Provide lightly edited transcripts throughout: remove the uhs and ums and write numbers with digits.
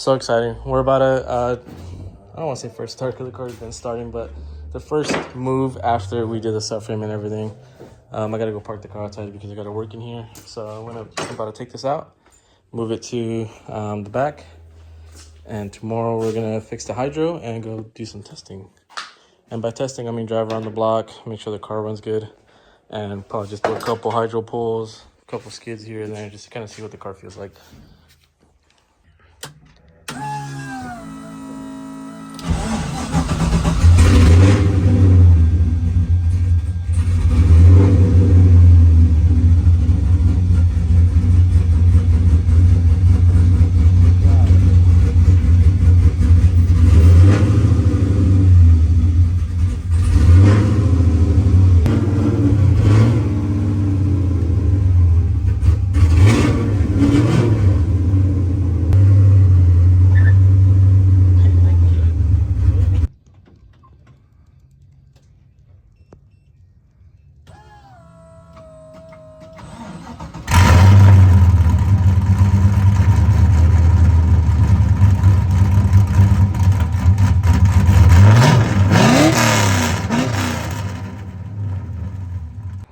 So exciting. We're about to, I don't want to say first start because the car's been starting, but the first move after we did the subframe and everything. I got to go park the car outside because I got to work in here. So I'm about to take this out, move it to the back. And tomorrow we're going to fix the hydro and go do some testing. And by testing, I mean drive around the block, make sure the car runs good, and probably just do a couple hydro pulls, a couple skids here and there, just to kind of see what the car feels like.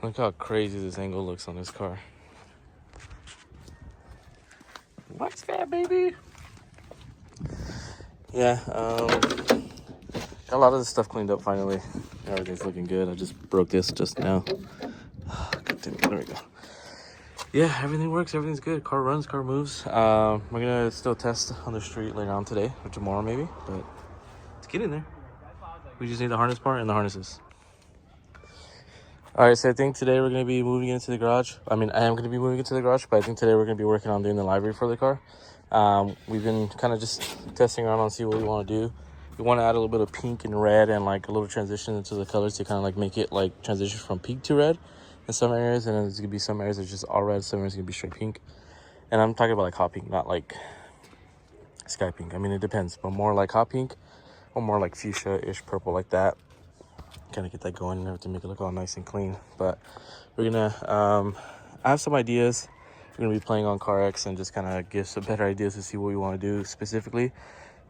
Look how crazy this angle looks on this car. What's that, baby? Yeah, got a lot of this stuff cleaned up finally. Everything's looking good. I just broke this just now. There we go. Yeah, everything works. Everything's good. Car runs, car moves. We're gonna still test on the street later on today or tomorrow maybe, but let's get in there. We just need the harness part and the harnesses. All right, so I think today we're going to be moving into the garage. I mean, I am going to be moving into the garage, but I think today we're going to be working on doing the livery for the car. We've been kind of just testing around on see what we want to do. We want to add a little bit of pink and red and like a little transition into the colors to kind of like make it like transition from pink to red in some areas. And then there's going to be some areas that's just all red, some areas going to be straight pink. And I'm talking about like hot pink, not like sky pink. I mean, it depends, but more like hot pink or more like fuchsia-ish purple like that. Kind of get that going and everything, make it look all nice and clean. But we're gonna I have some ideas. We're gonna be playing on CarX and just kind of give some better ideas to see what we want to do specifically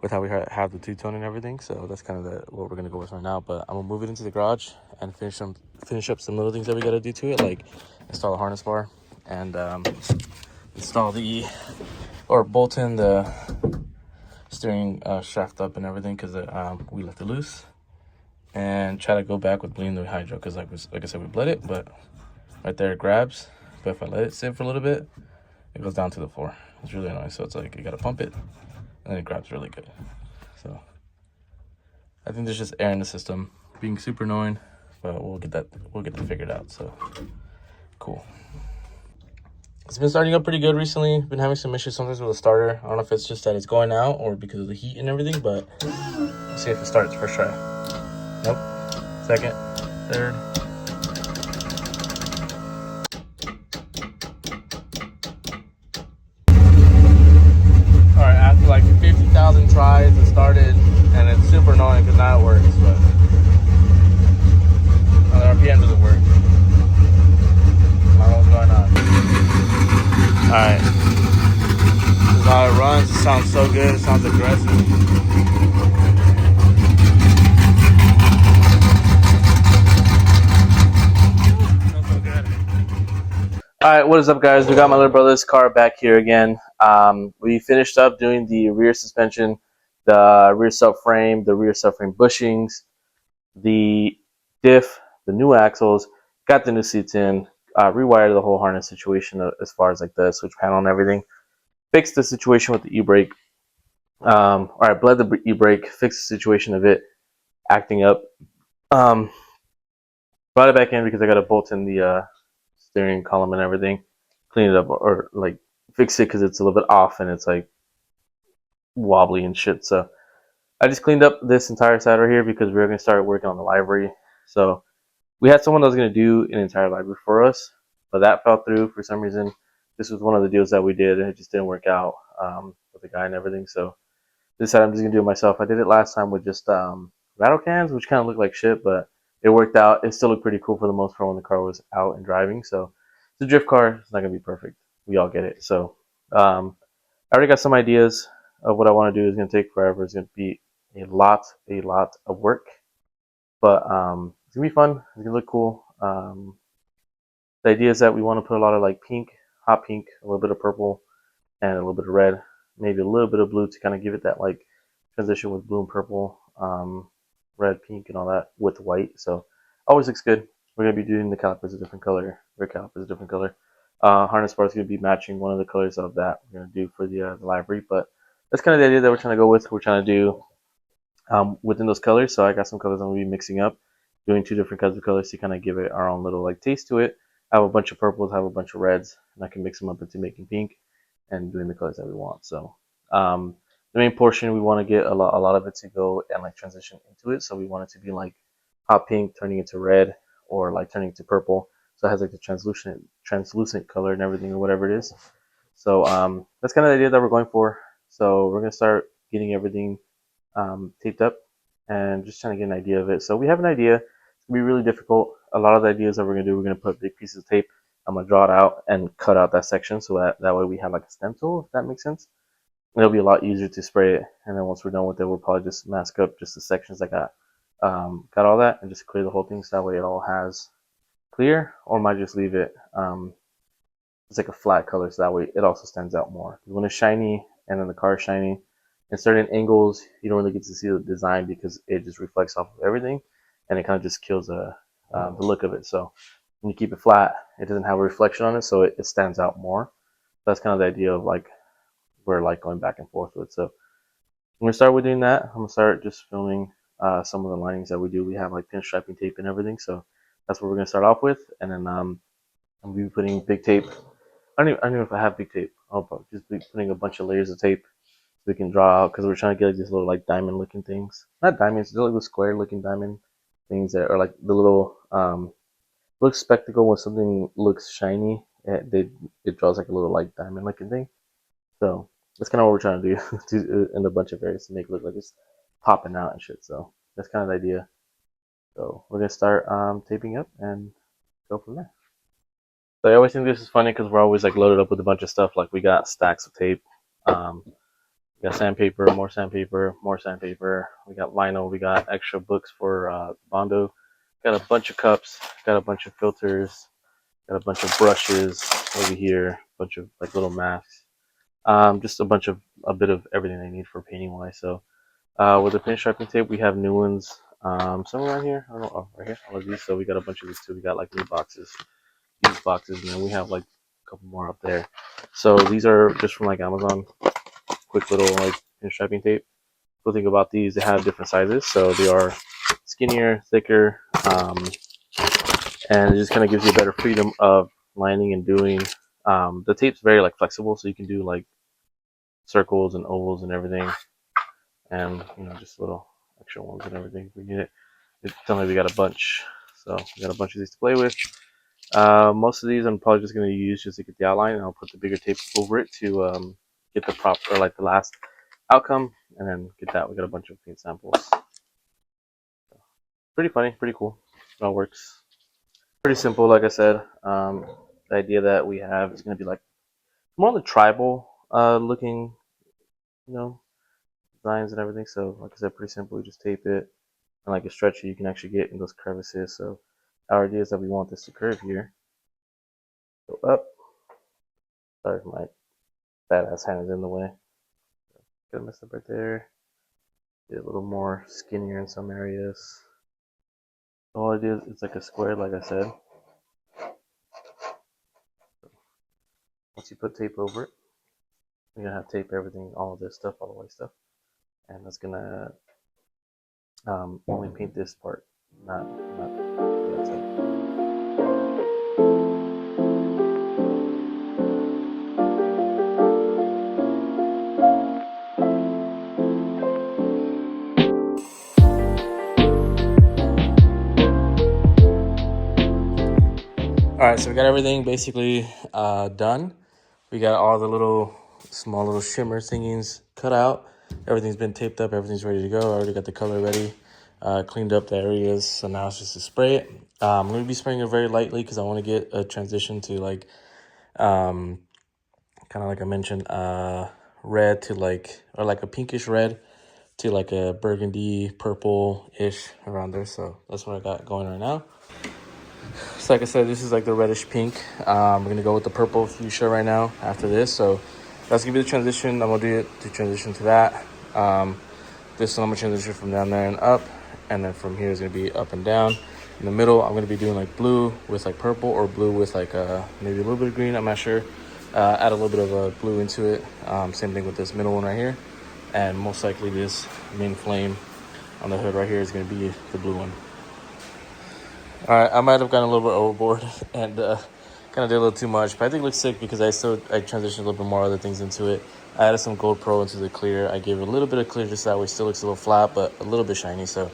with how we have the two-tone and everything. So that's kind of what we're gonna go with right now. But I'm gonna move it into the garage and finish up some little things that we gotta do to it, like install the harness bar and install or bolt in the steering shaft up and everything, because we left it loose. And try to go back with bleeding the hydro, because like I said, we bled it, but right there it grabs. But if I let it sit for a little bit, it goes down to the floor. It's really annoying. So it's like you gotta pump it and then it grabs really good. So I think there's just air in the system, being super annoying, but we'll get that figured out. So cool. It's been starting up pretty good recently. Been having some issues sometimes with the starter. I don't know if it's just that it's going out or because of the heat and everything, but let's see if it starts. First try. Nope. Second, third. All right, after like 50,000 tries, it started, and it's super annoying because now it works, but the RPM doesn't work. I don't know what's going on. All right. This is how it runs. It sounds so good. It sounds aggressive. All right, what is up, guys? We got my little brother's car back here again. We finished up doing the rear suspension, the rear subframe, the rear subframe bushings, the diff, the new axles, got the new seats in, rewired the whole harness situation as far as like the switch panel and everything, fixed the situation with the e-brake. All right, bled the e-brake, fixed the situation of it acting up. Brought it back in because I got to bolt in the steering column and everything, clean it up or like fix it because it's a little bit off and it's like wobbly and shit. So I just cleaned up this entire side right here because we were going to start working on the livery. So we had someone that was going to do an entire livery for us, but that fell through for some reason. This was one of the deals that we did and it just didn't work out with the guy and everything. So this time I'm just going to do it myself. I did it last time with just rattle cans, which kind of looked like shit, but it worked out. It still looked pretty cool for the most part when the car was out and driving. So it's a drift car. It's not going to be perfect. We all get it. So I already got some ideas. of what I want to do is going to take forever. It's going to be a lot of work, but it's going to be fun. It's going to look cool. The idea is that we want to put a lot of like pink, hot pink, a little bit of purple, and a little bit of red, maybe a little bit of blue to kind of give it that like transition with blue and purple, red, pink, and all that with white. So always looks good. We're gonna be doing the calipers a different color, rear calipers a different color. Harness bar is gonna be matching one of the colors of that we're gonna do for the livery. But that's kind of the idea that we're trying to go with. We're trying to do within those colors. So I got some colors I'm gonna be mixing up, doing two different kinds of colors to kind of give it our own little like taste to it. I have a bunch of purples, I have a bunch of reds, and I can mix them up into making pink and doing the colors that we want. So the main portion we want to get a lot of it to go and like transition into it. So we want it to be like hot pink turning into red or like turning into purple. So it has like the translucent color and everything or whatever it is. So that's kind of the idea that we're going for. So we're gonna start getting everything taped up and just trying to get an idea of it. So we have an idea. It's gonna be really difficult. A lot of the ideas that we're gonna do, we're gonna put big pieces of tape. I'm gonna draw it out and cut out that section so that way we have like a stencil, if that makes sense. It'll be a lot easier to spray it, and then once we're done with it, we'll probably just mask up just the sections that got all that, and just clear the whole thing so that way it all has clear, or might just leave it it's like a flat color so that way it also stands out more. When it's shiny and then the car is shiny, in certain angles you don't really get to see the design because it just reflects off of everything, and it kind of just kills the look of it. So when you keep it flat, it doesn't have a reflection on it, so it stands out more. That's kind of the idea of like we're like going back and forth with. So I'm gonna start with doing that. I'm gonna start just filming some of the linings that we do. We have like pinstriping tape and everything, so that's what we're gonna start off with. And then I'm gonna be putting big tape. I don't even know if I have big tape. I'll just be putting a bunch of layers of tape so we can draw out because we're trying to get like these little like diamond looking things. Not diamonds, they're like the square looking diamond things that are like the little looks spectacle when something looks shiny. It draws like a little like diamond looking thing. So that's kind of what we're trying to do in a bunch of areas to make it look like it's popping out and shit. So that's kind of the idea. So we're gonna start taping up and go from there. So I always think this is funny because we're always like loaded up with a bunch of stuff. Like we got stacks of tape, we got sandpaper, more sandpaper, more sandpaper. We got vinyl. We got extra books for Bondo. Got a bunch of cups. Got a bunch of filters. Got a bunch of brushes over here. A bunch of like little masks. Just a bit of everything they need for painting wise. So with the pinstriping tape, we have new ones. Somewhere around here. I don't know. Oh, right here. All of these. So we got a bunch of these too. We got like new boxes, these boxes, and then we have like a couple more up there. So these are just from like Amazon. Quick little like pinstriping tape. Cool thing about these, they have different sizes. So they are skinnier, thicker, and it just kind of gives you a better freedom of lining and doing. The tape's very like flexible, so you can do like circles and ovals and everything, and just little extra ones and everything. We get it. Tell me we got a bunch, so we got a bunch of these to play with. Most of these I'm probably just going to use just to get the outline, and I'll put the bigger tape over it to get the proper or like the last outcome, and then get that. We got a bunch of paint samples. Pretty funny, pretty cool. It all works. Pretty simple, like I said. The idea that we have is going to be like more the tribal looking, designs and everything. So, like I said, pretty simple. We just tape it, and like a stretcher, you can actually get in those crevices. So, our idea is that we want this to curve here. Go up. Sorry, my badass hand is in the way. Got messed up right there. Get a little more skinnier in some areas. All I do is it's like a square, like I said. Once you put tape over it, you're gonna have tape everything, all of this stuff, all the white stuff, and that's gonna only paint this part, not the outside. All right, so we got everything basically done. We got all the small little shimmer thingies cut out. Everything's been taped up. Everything's ready to go. I already got the color ready. Cleaned up the areas. So now it's just to spray it. I'm going to be spraying it very lightly because I want to get a transition to like, kind of like I mentioned, red to like, or like a pinkish red to like a burgundy purple-ish around there. So that's what I got going right now. So like I said, this is like the reddish pink. We're gonna go with the purple fuchsia right now after this. So that's gonna be the transition. I'm gonna do it to transition to that. This one I'm gonna transition from down there and up, and then from here is gonna be up and down. In the middle, I'm gonna be doing like blue with like purple, or blue with like maybe a little bit of green. I'm not sure. Add a little bit of blue into it. Same thing with this middle one right here, and most likely this main flame on the hood right here is gonna be the blue one. All right, I might have gone a little bit overboard and kind of did a little too much, but I think it looks sick because I transitioned a little bit more other things into it. I added some gold pro into the clear. I gave it a little bit of clear just that way. Still looks a little flat, but a little bit shiny. So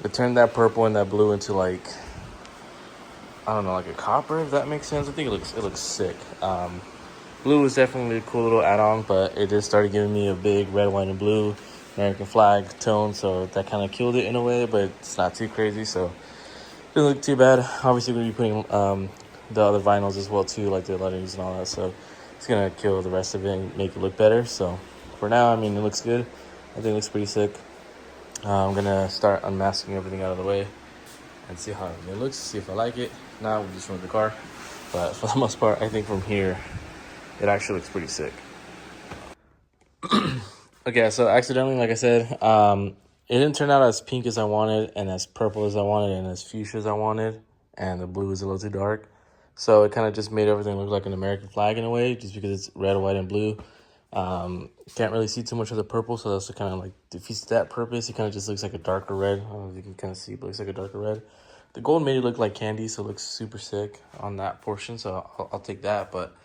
it turned that purple and that blue into like, I don't know, like a copper, if that makes sense. I think it looks sick. Blue is definitely a cool little add-on, but it just started giving me a big red, white, and blue American flag tone, so that kind of killed it in a way, but it's not too crazy, so didn't look too bad. Obviously, we're going to be putting the other vinyls as well, too, like the letterings and all that, so it's going to kill the rest of it and make it look better. So for now, I mean, it looks good. I think it looks pretty sick. I'm going to start unmasking everything out of the way and see how it looks, see if I like it. Now we'll just run the car. But for the most part, I think from here, it actually looks pretty sick. Okay, so accidentally, like I said, it didn't turn out as pink as I wanted, and as purple as I wanted, and as fuchsia as I wanted, and the blue is a little too dark. So it kind of just made everything look like an American flag in a way, just because it's red, white, and blue. Can't really see too much of the purple, so that's kind of like defeats that purpose. It kind of just looks like a darker red. I don't know if you can kind of see, but it looks like a darker red. The gold made it look like candy, so it looks super sick on that portion, so I'll take that. But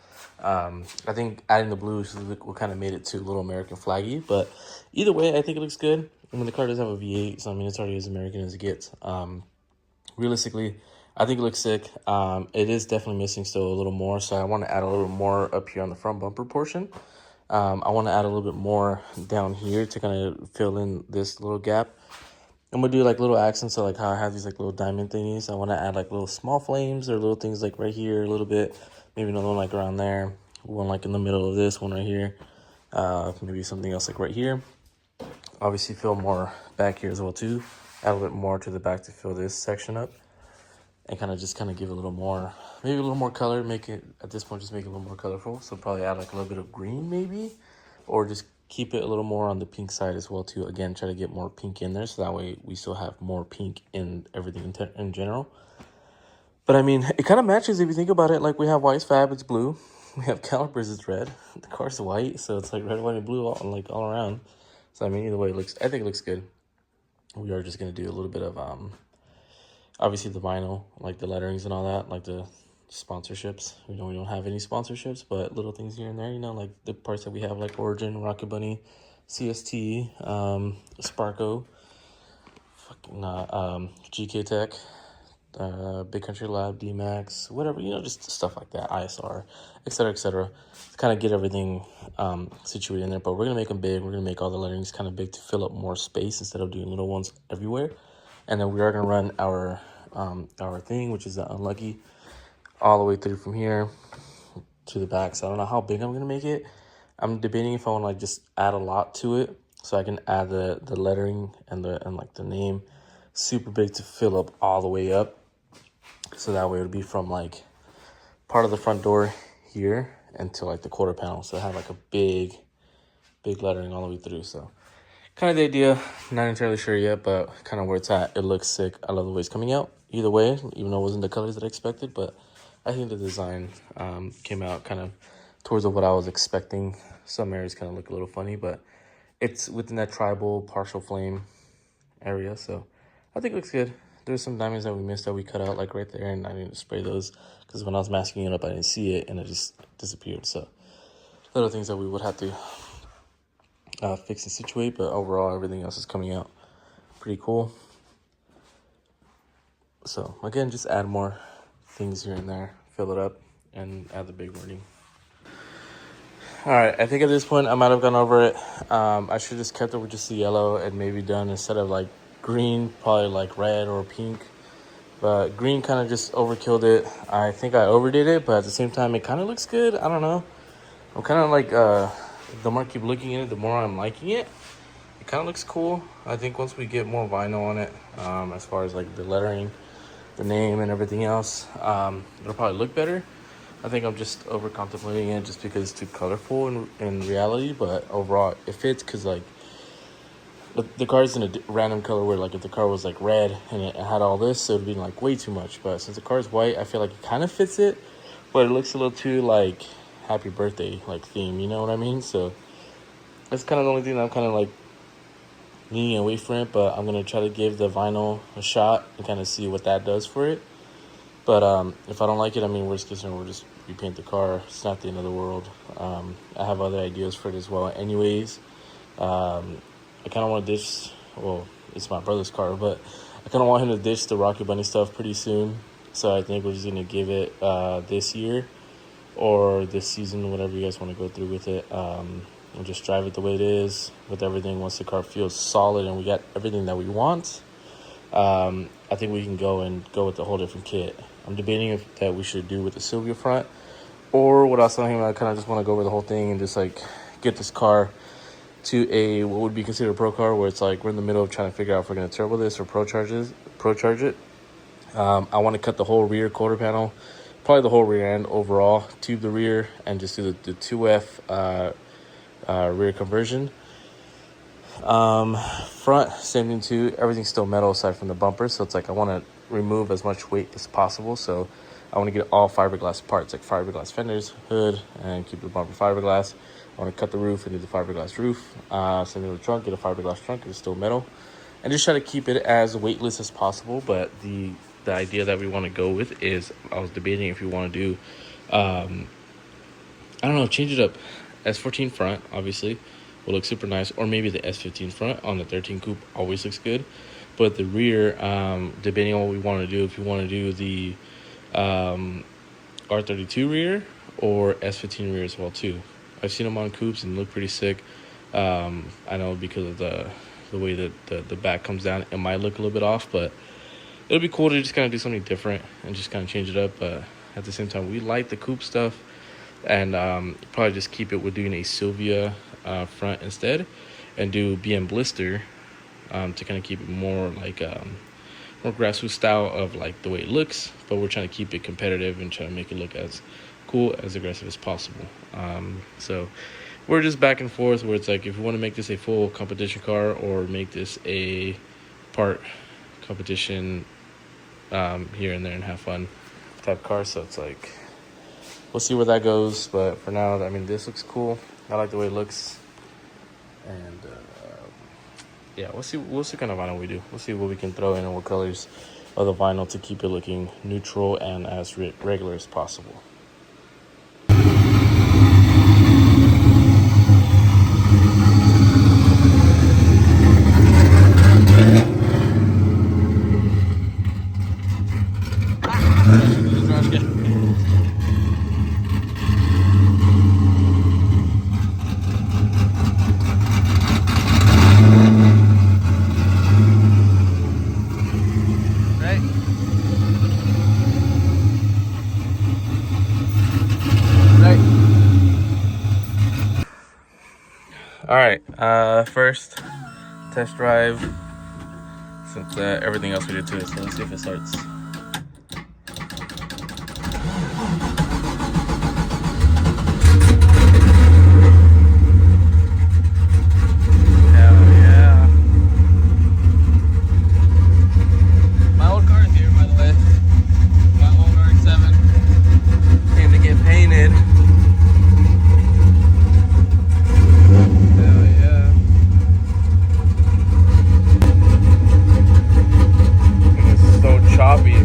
I think adding the blues will kind of made it to a little American flaggy. But either way, I think it looks good. I mean, the car does have a V8, so I mean, it's already as American as it gets. Realistically, I think it looks sick. It is definitely missing still a little more, so I want to add a little more up here on the front bumper portion. I want to add a little bit more down here to kind of fill in this little gap. I'm gonna do like little accents, so like how I have these like little diamond thingies. I want to add like little small flames or little things like right here a little bit, maybe another one like around there, one like in the middle of this one right here, maybe something else like right here. Obviously fill more back here as well too. Add a little bit more to the back to fill this section up, and kind of give it a little more, maybe a little more color. Make it at this point just make it a little more colorful. So probably add like a little bit of green maybe, or just keep it a little more on the pink side as well too. Again, try to get more pink in there, so that way we still have more pink in everything in general. But I mean, it kind of matches if you think about it. Like we have white fab, it's blue. We have calipers, it's red. The car's white, so it's like red, white, and blue all around. So I mean, either way, I think it looks good. We are just gonna do a little bit of obviously the vinyl, like the letterings and all that, like the sponsorships. We don't have any sponsorships, but little things here and there, you know, like the parts that we have, like Origin, Rocket Bunny, CST, Sparko, GK Tech, Big Country Lab, D-Max, whatever, you know, just stuff like that, ISR, etc., etc. To kind of get everything situated in there. But we're gonna make them big. We're gonna make all the letterings kind of big to fill up more space instead of doing little ones everywhere. And then we are gonna run our thing, which is the unlucky, all the way through from here to the back. So I don't know how big I'm gonna make it. I'm debating if I want to like just add a lot to it, so I can add the lettering and like the name super big to fill up all the way up. So that way it'll be from like part of the front door here until like the quarter panel. So I have like a big lettering all the way through. So kind of the idea, not entirely sure yet, but kind of where it's at. It looks sick. I love the way it's coming out. Either way, even though it wasn't the colors that I expected, but I think the design came out kind of towards what I was expecting. Some areas kind of look a little funny, but it's within that tribal partial flame area, so I think it looks good. There's some diamonds that we missed that we cut out like right there, and I need to spray those because when I was masking it up, I didn't see it, and it just disappeared. So little things that we would have to fix and situate, but overall everything else is coming out pretty cool. So again, just add more things here and there, fill it up, and add the big wording. All right, I think at this point I might have gone over it. I should just kept it with just the yellow and maybe done instead of like green, probably like red or pink. But green kind of just overkilled it. I think I overdid it, but at the same time it kind of looks good. I don't know. I'm kind of like the more I keep looking at it, the more I'm liking it. It kind of looks cool. I think once we get more vinyl on it, as far as like the lettering, the name, and everything else, it'll probably look better. I think I'm just over contemplating it just because it's too colorful in reality, but overall it fits because like the car's in a random color where like if the car was like red and it had all this, it would be like way too much. But since the car's white, I feel like it kind of fits it, but it looks a little too like happy birthday like theme, you know what I mean? So that's kind of the only thing that I'm kind of like leaning away from it, but I'm gonna try to give the vinyl a shot and kind of see what that does for it. But if I don't like it, I mean, worst case scenario, we'll just repaint the car. It's not the end of the world. I have other ideas for it as well. Anyways, I kind of want to ditch. Well, it's my brother's car, but I kind of want him to ditch the Rocket Bunny stuff pretty soon. So I think we're just gonna give it this year or this season, whatever you guys want to go through with it. We'll just drive it the way it is with everything. Once the car feels solid and we got everything that we want, I think we can go with a whole different kit. I'm debating if that we should do with the Sylvia front, or what I was telling him, I kind of just want to go over the whole thing and just like get this car to a what would be considered a pro car, where it's like we're in the middle of trying to figure out if we're going to turbo this or pro charge it. I want to cut the whole rear quarter panel, probably the whole rear end overall, tube the rear, and just do the 2F rear conversion. Front, same thing too. Everything's still metal aside from the bumper, so it's like I want to remove as much weight as possible. So I want to get all fiberglass parts, like fiberglass fenders, hood, and keep the bumper fiberglass. I want to cut the roof and do the fiberglass roof. Same thing with the trunk, get a fiberglass trunk, it's still metal, and just try to keep it as weightless as possible. But the idea that we want to go with is, I was debating if we want to do, I don't know, change it up. S14 front, obviously, will look super nice, or maybe the S15 front on the 13 coupe always looks good. But the rear, debating on what we want to do, if we want to do the R32 rear or S15 rear as well too. I've seen them on coupes and look pretty sick. I know because of the way that the back comes down, it might look a little bit off, but it'll be cool to just kind of do something different and just kind of change it up. But at the same time, we like the coupe stuff, and probably just keep it with doing a Sylvia front instead, and do BM blister to kind of keep it more like more grassroots style of like the way it looks, but we're trying to keep it competitive and try to make it look as cool, as aggressive as possible. So we're just back and forth where it's like, if we want to make this a full competition car or make this a part competition here and there and have fun type car. So it's like, we'll see where that goes. But for now, I mean, this looks cool. I like the way it looks. And yeah, we'll see what kind of vinyl we do. We'll see what we can throw in and what colors of the vinyl to keep it looking neutral and as regular as possible. All right, first test drive, since everything else we did to it, so let's see if it starts. Hell yeah. My old car is here, by the way. My old RX-7 came to get painted. Choppy.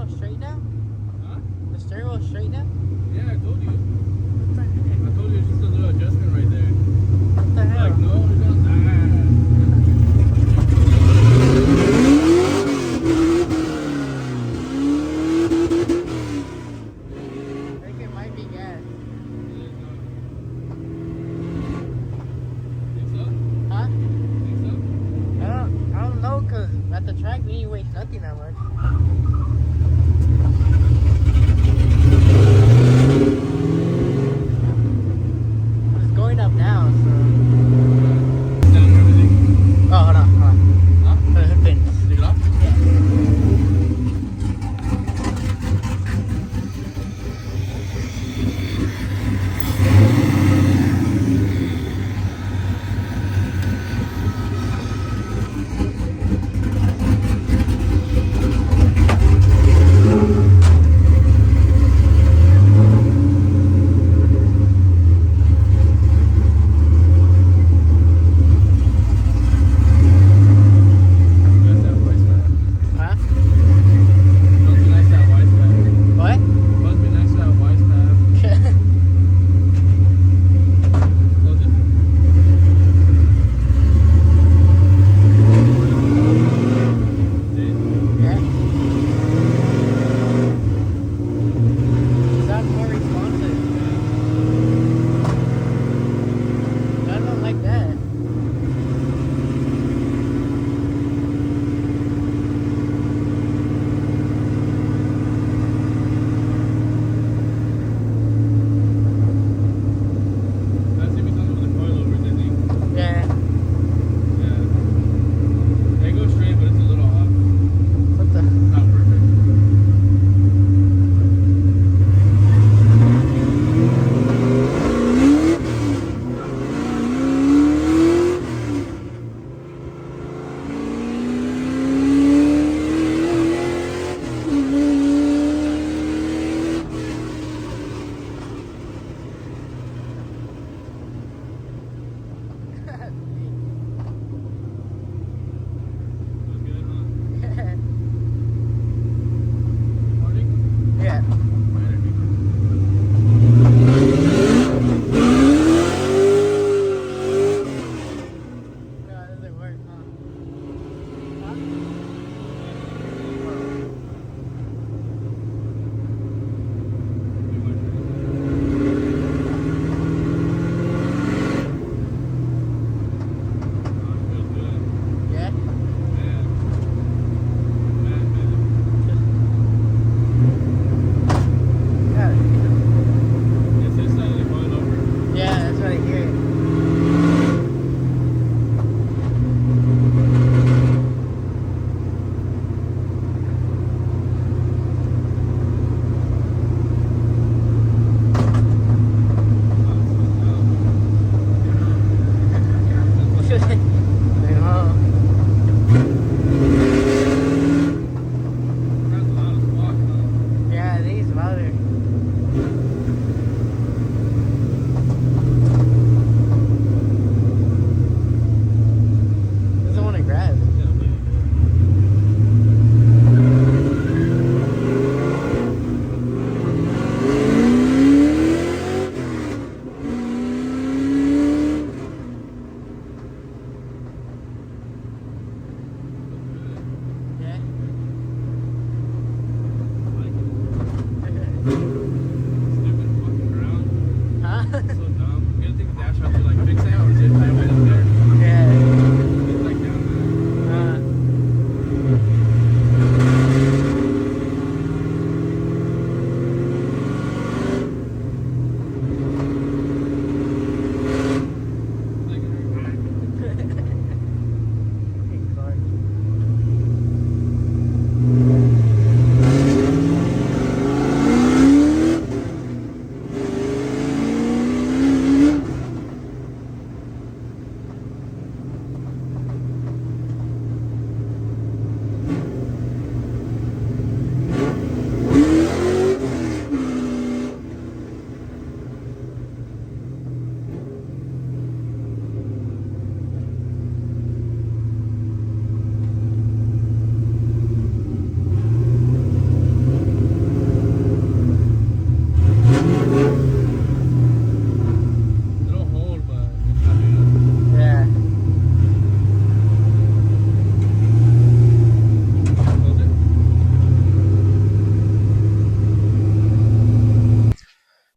wheel straight now? Huh? The steering wheel straight now? Yeah, I told you. What the heck? I told you it's just a little adjustment right there. What the hell? Like, no, it's not that. I think it might be gas. Think so? Huh? Think so? I don't know, cause at the track we ain't waste nothing that much.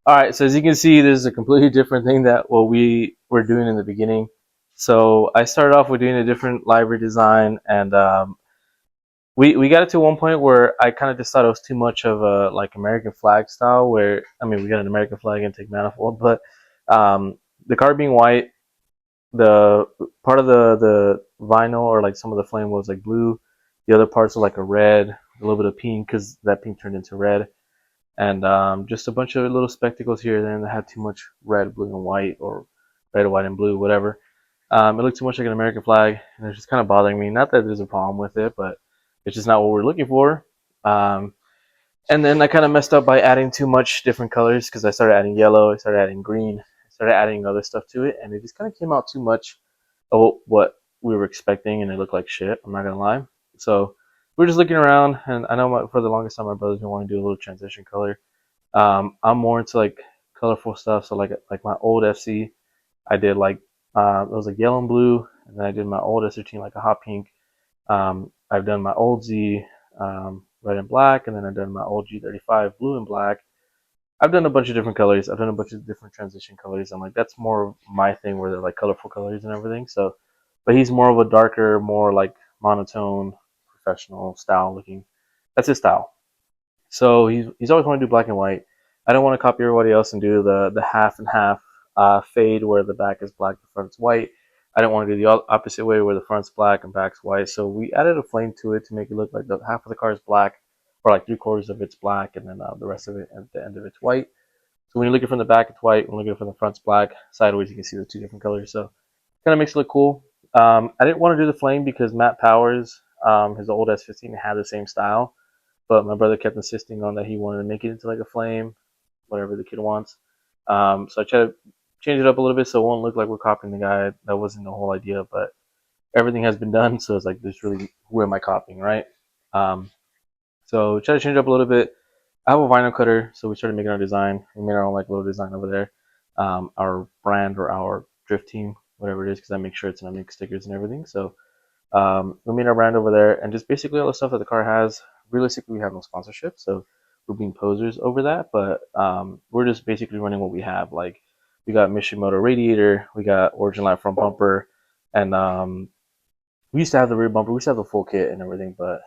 All right, so as you can see, this is a completely different thing that what we were doing in the beginning. So I started off with doing a different livery design, and we got it to one point where I kind of just thought it was too much of a like American flag style. Where I mean, we got an American flag and take manifold, but the car being white, the part of the vinyl or like some of the flame was like blue, the other parts were like a red, a little bit of pink because that pink turned into red, and just a bunch of little spectacles here and there that had too much red, blue, and white, or red, white, and blue, whatever. It looked too much like an American flag, and it's just kind of bothering me. Not that there's a problem with it, but it's just not what we're looking for. Um, and then I kind of messed up by adding too much different colors because I started adding yellow, I started adding green, I started adding other stuff to it, and it just kind of came out too much of what we were expecting, and it looked like shit. I'm not gonna lie. So we're just looking around, and I know for the longest time my brothers didn't want to do a little transition color. I'm more into like colorful stuff. So like my old FC, I did like it was like yellow and blue, and then I did my old S13 like a hot pink. I've done my old Z red and black, and then I've done my old G35 blue and black. I've done a bunch of different colors. I've done a bunch of different transition colors. I'm like, that's more my thing where they're like colorful colors and everything. So, but he's more of a darker, more like monotone, professional style looking. That's his style. So he's always wanted to do black and white. I don't want to copy everybody else and do the half and half fade where the back is black, the front's white. I don't want to do the opposite way where the front's black and back's white. So we added a flame to it to make it look like the half of the car is black, or like 3/4 of it's black, and then the rest of it at the end of it's white. So when you're looking from the back, it's white. When you're looking from the front, it's black. Sideways, you can see the two different colors. So kind of makes it look cool. I didn't want to do the flame because Matt Powers, his old S15, had the same style. But my brother kept insisting on that he wanted to make it into like a flame, whatever the kid wants. So I tried to change it up a little bit so it won't look like we're copying the guy. That wasn't the whole idea, but everything has been done. So it's like, there's really, who am I copying, right? Um, so try to change it up a little bit. I have a vinyl cutter, so we started making our design. We made our own like little design over there. Our brand or our drift team, whatever it is, because I make shirts and I make stickers and everything. So we made our brand over there, and just basically all the stuff that the car has. Realistically, we have no sponsorship, so we're being posers over that. But we're just basically running what we have. Like we got Mission Moto radiator, we got Origin Light front bumper, and we used to have the rear bumper. We used to have the full kit and everything, but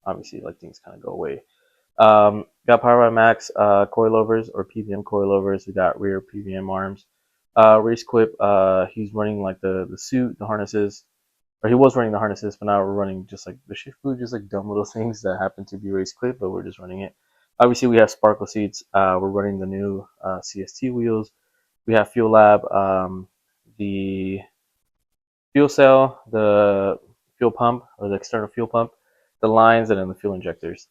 obviously, like things kind of go away. Got Power by Max coilovers or PVM coilovers. We got rear PVM arms. Race Quip. He's running like the suit, the harnesses. Or he was running the harnesses, but now we're running just like the shift boot, just like dumb little things that happen to be race clip, but we're just running it. Obviously, we have sparkle seats. We're running the new CST wheels. We have Fuel Lab, the fuel cell, the fuel pump or the external fuel pump, the lines, and then the fuel injectors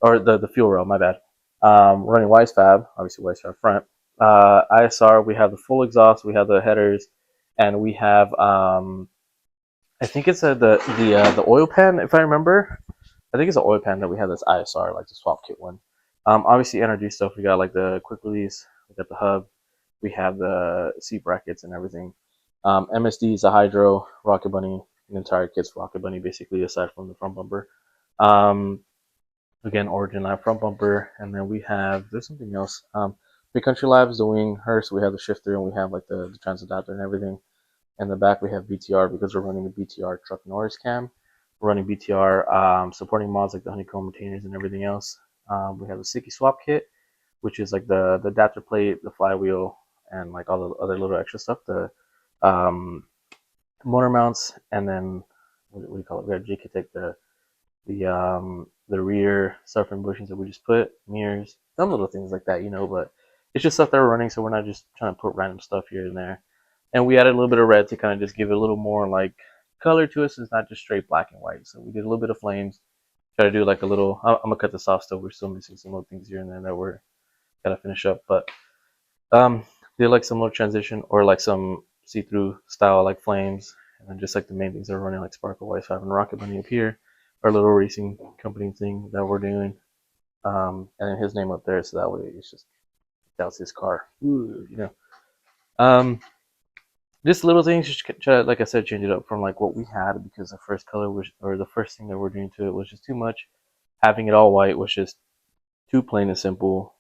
or the fuel rail. My bad. Running WiseFab, obviously WiseFab front. ISR. We have the full exhaust. We have the headers, and we have I think it's the oil pan, if I remember. I think it's an oil pan that we have this ISR, like the swap kit one. Obviously, NRG stuff, we got like the quick release, we got the hub, we have the seat brackets and everything. MSD is a hydro, Rocket Bunny, an entire kit's Rocket Bunny, basically, aside from the front bumper. Again, Origin Lab front bumper, and then we have, there's something else. Big Country Lab is the wing, Hearst, we have the shifter, and we have like the trans adapter and everything. In the back, we have BTR because we're running the BTR truck Norris cam. We're running BTR supporting mods like the honeycomb retainers and everything else. We have the sticky swap kit, which is like the adapter plate, the flywheel, and like all the other little extra stuff. The motor mounts, and then what do you call it? We have JK Tech, the rear surfing bushings that we just put, mirrors, some little things like that, but it's just stuff that we're running, so we're not just trying to put random stuff here and there. And we added a little bit of red to kind of just give it a little more like color to us. It's not just straight black and white. So we did a little bit of flames. Try to do like a little, I'm gonna cut this off still. We're still missing some little things here and there that we're gotta finish up. But did like some little transition or like some see-through style like flames. And then just like the main things that are running like Sparkle, WiseFab, and Rocket Bunny up here. Our little racing company thing that we're doing. And then his name up there, so that way it's just, that's his car. Ooh. Just little things, just try, like I said, change it up from like what we had, because the first color was, or the first thing that we're doing to it was just too much. Having it all white was just too plain and simple.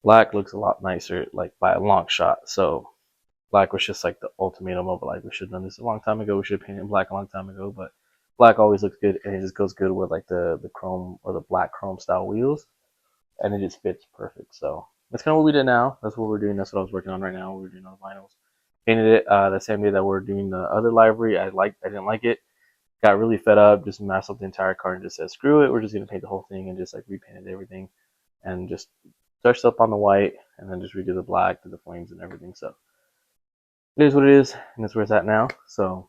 Black looks a lot nicer, like by a long shot. So black was just like the ultimatum of like we should have done this a long time ago. We should have painted black a long time ago, but black always looks good, and it just goes good with like the chrome or the black chrome style wheels, and it just fits perfect. So that's kind of what we did now. That's what we're doing. That's what I was working on right now. We're doing on vinyls. Painted it the same day that we're doing the other livery. I didn't like it. Got really fed up. Just messed up the entire car and just said screw it. We're just gonna paint the whole thing and just like repainted everything and just touched up on the white and then just redo the black, did the flames and everything. So it is what it is, and that's where it's at now. So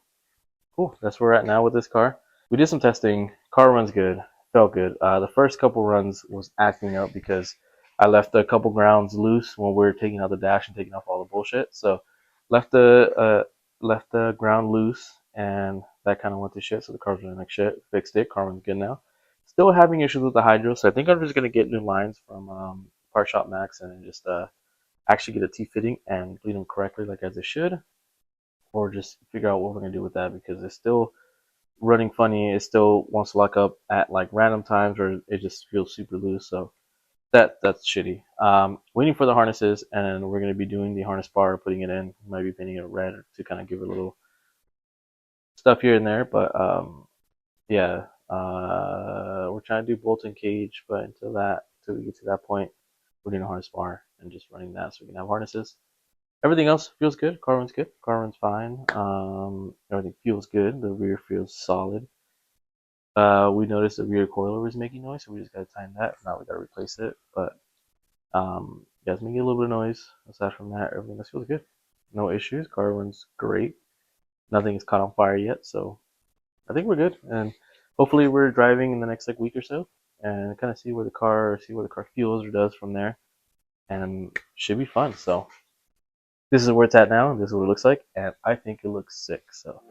cool. That's where we're at now with this car. We did some testing. Car runs good. Felt good. The first couple runs was acting up because I left a couple grounds loose when we were taking out the dash and taking off all the bullshit. So left the ground loose, and that kind of went to shit. So the car's running like shit. Fixed it. Car runs good now. Still having issues with the hydro, so I think I'm just gonna get new lines from Part Shop Max and just actually get a T fitting and bleed them correctly like as it should, or just figure out what we're gonna do with that because it's still running funny. It still wants to lock up at like random times, or it just feels super loose. So that's shitty. Waiting for the harnesses, and we're gonna be doing the harness bar, putting it in. Might be painting it red to kind of give it a little stuff here and there, but yeah. We're trying to do bolt and cage, but until we get to that point, we're doing a harness bar and just running that so we can have harnesses. Everything else feels good. Car runs good. Car runs fine. Everything feels good. The rear feels solid. We noticed the rear coiler was making noise, so we just gotta tighten that. Now we gotta replace it, but yeah, it's making a little bit of noise. Aside from that, everything else feels good. No issues. Car runs great. Nothing is caught on fire yet, so I think we're good. And hopefully, we're driving in the next like week or so, and kind of see where the car feels or does from there, and should be fun. So this is where it's at now. This is what it looks like, and I think it looks sick. So.